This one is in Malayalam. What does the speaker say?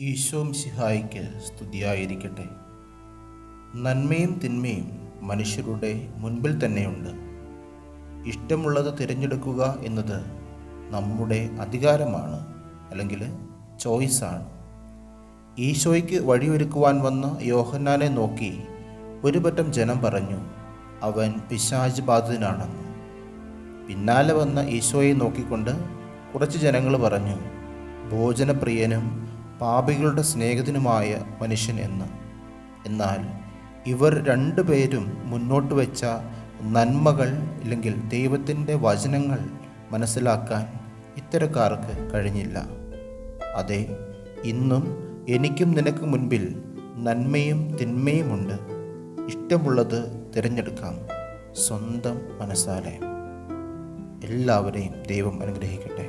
ഈശോ മിശിഹായിക്ക് സ്തുതിയായിരിക്കട്ടെ. നന്മയും തിന്മയും മനുഷ്യരുടെ മുൻപിൽ തന്നെയുണ്ട്. ഇഷ്ടമുള്ളത് തിരഞ്ഞെടുക്കുക എന്നത് നമ്മുടെ അധികാരമാണ്, അല്ലെങ്കിൽ ചോയ്സാണ്. ഈശോയ്ക്ക് വഴിയൊരുക്കുവാൻ വന്ന യോഹന്നാനെ നോക്കി ഒരു പറ്റം ജനം പറഞ്ഞു, അവൻ പിശാച് ബാധിതനാണെന്ന്. പിന്നാലെ വന്ന ഈശോയെ നോക്കിക്കൊണ്ട് കുറച്ച് ജനങ്ങൾ പറഞ്ഞു, ഭോജനപ്രിയനും പാപികളുടെ സ്നേഹിതനുമായ മനുഷ്യൻ എന്ന്. എന്നാൽ ഇവർ രണ്ടുപേരും മുന്നോട്ട് വെച്ച നന്മകൾ അല്ലെങ്കിൽ ദൈവത്തിൻ്റെ വചനങ്ങൾ മനസ്സിലാക്കാൻ ഇത്തരക്കാർക്ക് കഴിഞ്ഞില്ല. അതെ, ഇന്നും എനിക്കും നിനക്ക് മുൻപിൽ നന്മയും തിന്മയുമുണ്ട്. ഇഷ്ടമുള്ളത് തിരഞ്ഞെടുക്കാം സ്വന്തം മനസ്സാലെ. എല്ലാവരെയും ദൈവം അനുഗ്രഹിക്കട്ടെ.